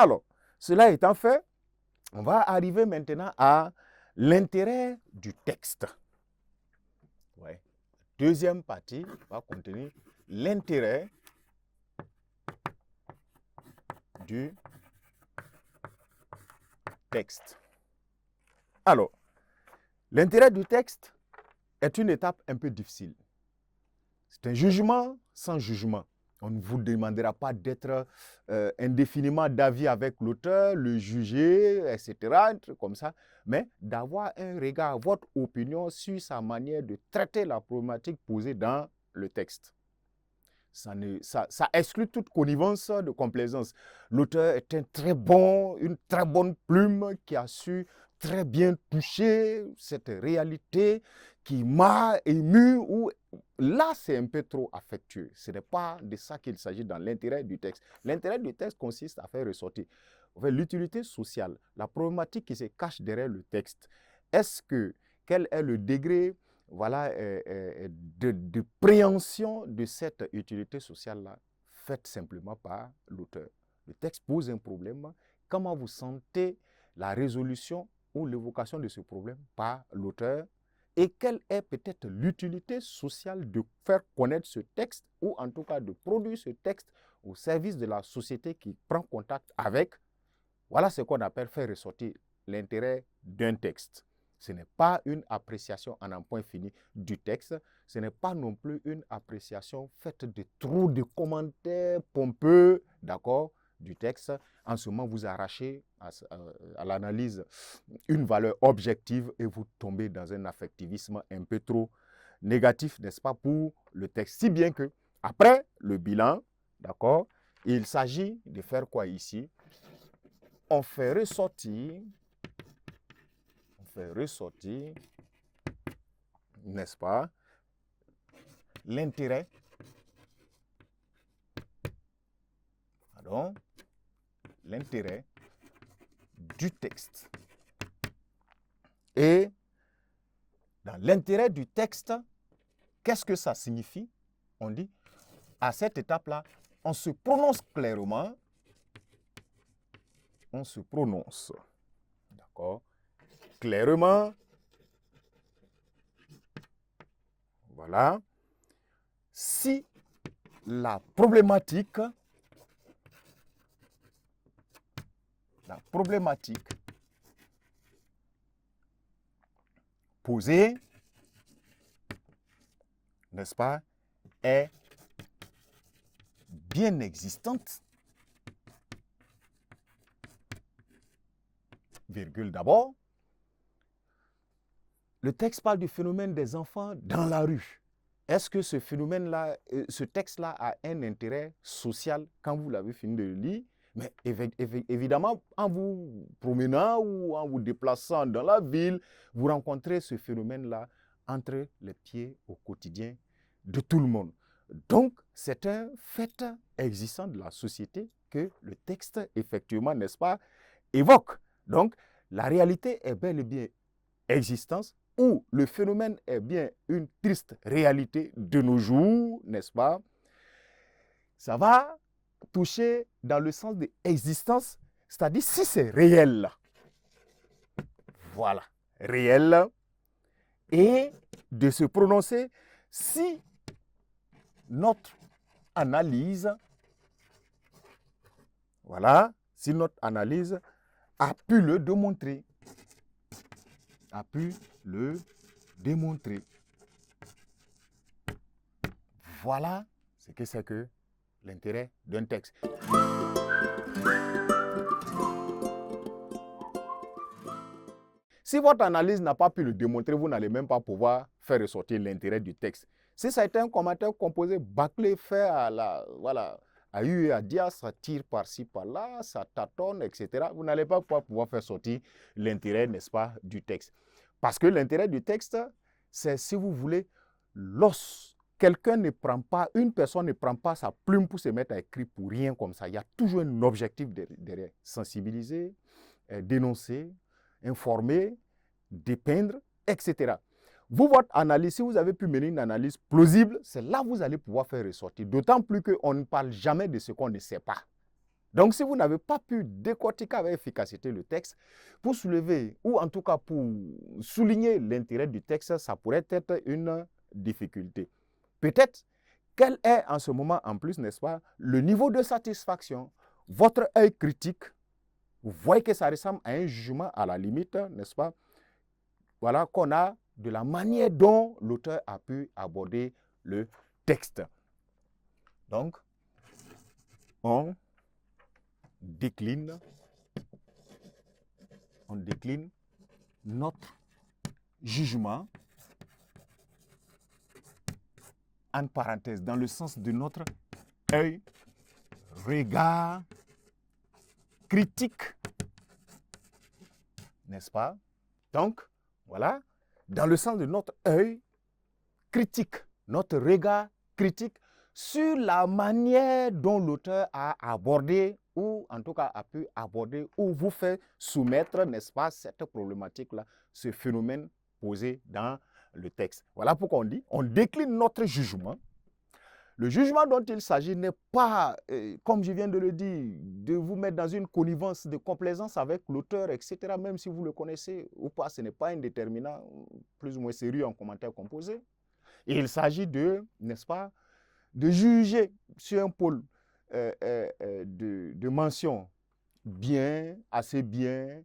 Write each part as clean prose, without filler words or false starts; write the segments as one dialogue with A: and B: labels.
A: Alors, cela étant fait, on va arriver maintenant à l'intérêt du texte. Ouais. Deuxième partie va contenir l'intérêt du texte. Alors, l'intérêt du texte est une étape un peu difficile. C'est un jugement sans jugement. On ne vous demandera pas d'être indéfiniment d'avis avec l'auteur, le juger, etc., un truc comme ça, mais d'avoir un regard, votre opinion sur sa manière de traiter la problématique posée dans le texte. Ça exclut toute connivence de complaisance. L'auteur est une très bonne plume qui a su très bien toucher cette réalité qui m'a ému ou là, c'est un peu trop affectueux. Ce n'est pas de ça qu'il s'agit dans l'intérêt du texte. L'intérêt du texte consiste à faire ressortir l'utilité sociale, la problématique qui se cache derrière le texte. Quel est le degré de préhension de cette utilité sociale-là faite simplement par l'auteur? Le texte pose un problème. Comment vous sentez la résolution ou l'évocation de ce problème par l'auteur? Et quelle est peut-être l'utilité sociale de faire connaître ce texte ou en tout cas de produire ce texte au service de la société qui prend contact avec? Voilà ce qu'on appelle faire ressortir l'intérêt d'un texte. Ce n'est pas une appréciation en un point fini du texte. Ce n'est pas non plus une appréciation faite de trop de commentaires pompeux, d'accord, du texte. En ce moment, vous arrachez à l'analyse une valeur objective et vous tombez dans un affectivisme un peu trop négatif, n'est-ce pas, pour le texte. Si bien que, après le bilan, d'accord, il s'agit de faire quoi ici? On fait ressortir, n'est-ce pas, l'intérêt, du texte. Et dans l'intérêt du texte, qu'est-ce que ça signifie? On dit, à cette étape-là, on se prononce clairement, d'accord, clairement, voilà, si la problématique posée, n'est-ce pas, est bien existante, virgule d'abord. Le texte parle du phénomène des enfants dans la rue. Est-ce que ce phénomène-là, ce texte-là a un intérêt social quand vous l'avez fini de le lire? Mais évidemment, en vous promenant ou en vous déplaçant dans la ville, vous rencontrez ce phénomène-là entre les pieds au quotidien de tout le monde. Donc, c'est un fait existant de la société que le texte, effectivement, n'est-ce pas, évoque. Donc, la réalité est bel et bien existence où le phénomène est bien une triste réalité de nos jours, n'est-ce pas? Ça va toucher dans le sens de existence, c'est-à-dire si c'est réel. Voilà, réel. Et de se prononcer si notre analyse, voilà, si notre analyse a pu le démontrer. Voilà ce que c'est que l'intérêt d'un texte. Si votre analyse n'a pas pu le démontrer, vous n'allez même pas pouvoir faire ressortir l'intérêt du texte. Si ça a été un commentaire composé, bâclé, fait à eu et à dire, ça tire par-ci, par-là, ça tâtonne, etc., vous n'allez pas pouvoir faire sortir l'intérêt, n'est-ce pas, du texte. Parce que l'intérêt du texte, c'est, si vous voulez, une personne ne prend pas sa plume pour se mettre à écrire pour rien comme ça. Il y a toujours un objectif derrière. Sensibiliser, dénoncer, informer, dépeindre, etc. Vous, votre analyse, si vous avez pu mener une analyse plausible, c'est là que vous allez pouvoir faire ressortir. D'autant plus qu'on ne parle jamais de ce qu'on ne sait pas. Donc, si vous n'avez pas pu décortiquer avec efficacité le texte, pour soulever, ou en tout cas pour souligner l'intérêt du texte, ça pourrait être une difficulté. Peut-être, quel est en ce moment en plus, n'est-ce pas, le niveau de satisfaction, votre œil critique, vous voyez que ça ressemble à un jugement à la limite, n'est-ce pas, voilà, qu'on a de la manière dont l'auteur a pu aborder le texte. Donc, on décline notre jugement, en parenthèse, dans le sens de notre œil, regard, critique, n'est-ce pas? Donc, voilà, dans le sens de notre œil critique, notre regard critique sur la manière dont l'auteur a abordé, ou en tout cas a pu aborder, ou vous fait soumettre, n'est-ce pas, cette problématique-là, ce phénomène posé dans le texte. Voilà pourquoi on dit, on décline notre jugement. Le jugement dont il s'agit n'est pas, comme je viens de le dire, de vous mettre dans une connivence de complaisance avec l'auteur, etc., même si vous le connaissez ou pas, ce n'est pas un déterminant plus ou moins sérieux en commentaire composé. Et il s'agit de, n'est-ce pas, de juger sur un pôle de mention bien, assez bien,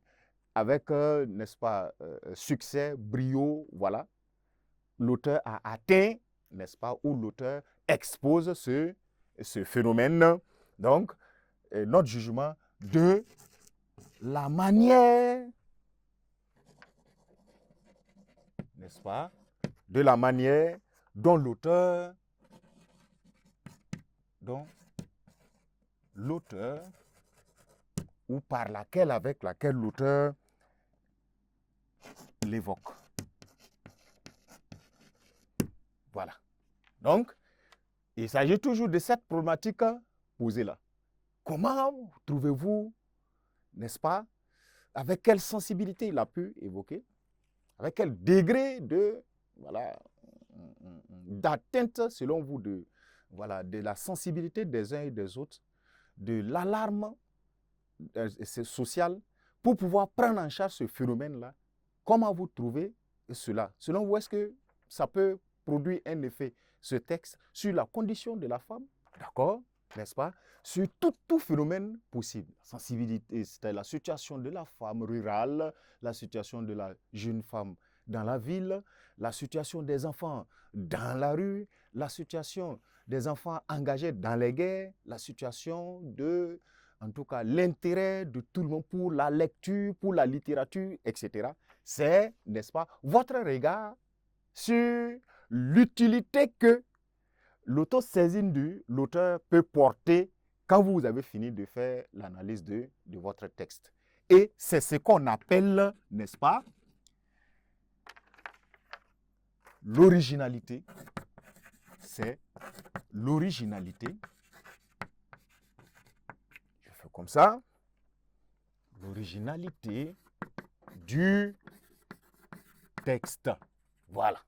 A: avec, n'est-ce pas, succès, brio, voilà. L'auteur a atteint, n'est-ce pas, ou l'auteur expose ce phénomène. Donc, notre jugement de la manière, n'est-ce pas, de la manière dont l'auteur, ou par laquelle, avec laquelle l'auteur l'évoque. Voilà. Donc, il s'agit toujours de cette problématique posée là. Comment trouvez-vous, n'est-ce pas, avec quelle sensibilité il a pu évoquer, avec quel degré de, voilà, d'atteinte, selon vous, de, voilà, de la sensibilité des uns et des autres, de l'alarme social, pour pouvoir prendre en charge ce phénomène-là. Comment vous trouvez cela? Selon vous, est-ce que ça peut produire un effet, ce texte, sur la condition de la femme, d'accord, n'est-ce pas, sur tout phénomène possible. Sensibilité, c'est la situation de la femme rurale, la situation de la jeune femme dans la ville, la situation des enfants dans la rue, la situation des enfants engagés dans les guerres, la situation de, en tout cas, l'intérêt de tout le monde pour la lecture, pour la littérature, etc. C'est, n'est-ce pas, votre regard sur l'utilité que l'autosaisine de l'auteur peut porter quand vous avez fini de faire l'analyse de votre texte. Et c'est ce qu'on appelle, n'est-ce pas, l'originalité. C'est l'originalité. Je fais comme ça. L'originalité du texte. Voilà.